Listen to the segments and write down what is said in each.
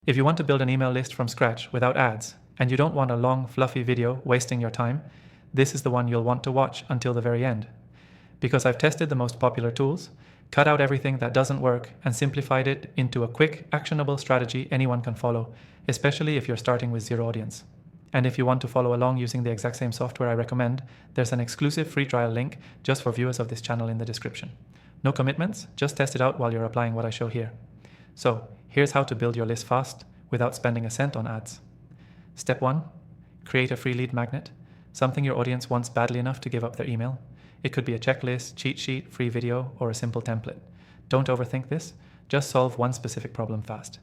If you want to build an email list from scratch without ads, and you don't want a long, fluffy video wasting your time, this is the one you'll want to watch until the very end. Because I've tested the most popular tools, cut out everything that doesn't work, and simplified it into a quick, actionable strategy anyone can follow, especially if you're starting with zero audience. And if you want to follow along using the exact same software I recommend, there's an exclusive free trial link just for viewers of this channel in the description. No commitments, just test it out while you're applying what I show here. So, here's how to build your list fast without spending a cent on ads. Step 1. Create a free lead magnet, something your audience wants badly enough to give up their email. It could be a checklist, cheat sheet, free video, or a simple template. Don't overthink this, just solve one specific problem fast.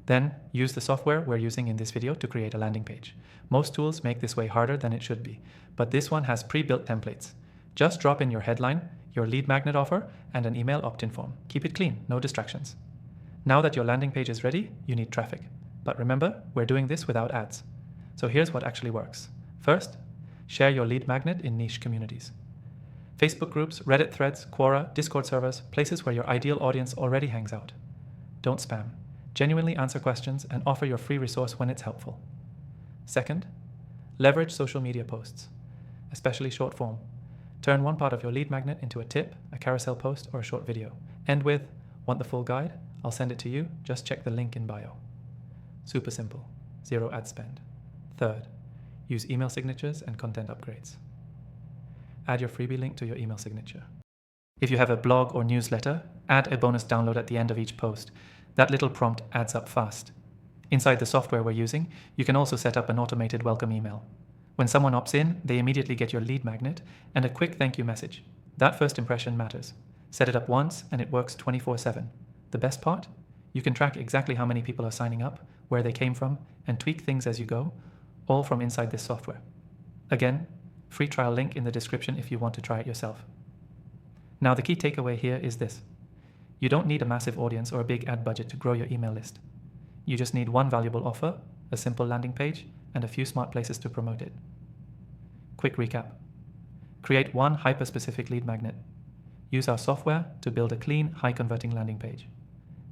Then, use the software we're using in this video to create a landing page. Most tools make this way harder than it should be, but this one has pre-built templates. Just drop in your headline, your lead magnet offer, and an email opt-in form. Keep it clean, no distractions. Now that your landing page is ready, you need traffic. But remember, we're doing this without ads. So here's what actually works. First, share your lead magnet in niche communities. Facebook groups, Reddit threads, Quora, Discord servers, places where your ideal audience already hangs out. Don't spam. Genuinely answer questions and offer your free resource when it's helpful. Second, leverage social media posts, especially short form. Turn one part of your lead magnet into a tip, a carousel post, or a short video. End with, want the full guide? I'll send it to you, just check the link in bio. Super simple, zero ad spend. Third, use email signatures and content upgrades. Add your freebie link to your email signature. If you have a blog or newsletter, add a bonus download at the end of each post. That little prompt adds up fast. Inside the software we're using, you can also set up an automated welcome email. When someone opts in, they immediately get your lead magnet and a quick thank you message. That first impression matters. Set it up once and it works 24/7. The best part? You can track exactly how many people are signing up, where they came from, and tweak things as you go, all from inside this software. Again, free trial link in the description if you want to try it yourself. Now the key takeaway here is this. You don't need a massive audience or a big ad budget to grow your email list. You just need one valuable offer, a simple landing page, and a few smart places to promote it. Quick recap. Create one hyper-specific lead magnet. Use our software to build a clean, high-converting landing page.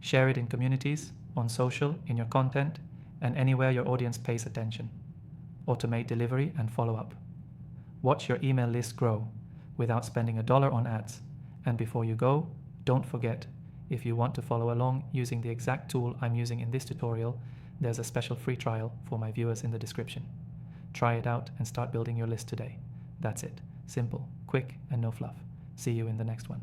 Share it in communities, on social, in your content, and anywhere your audience pays attention. Automate delivery and follow-up. Watch your email list grow without spending $1 on ads. And before you go, don't forget, if you want to follow along using the exact tool I'm using in this tutorial, there's a special free trial for my viewers in the description. Try it out and start building your list today. That's it. Simple, quick, and no fluff. See you in the next one.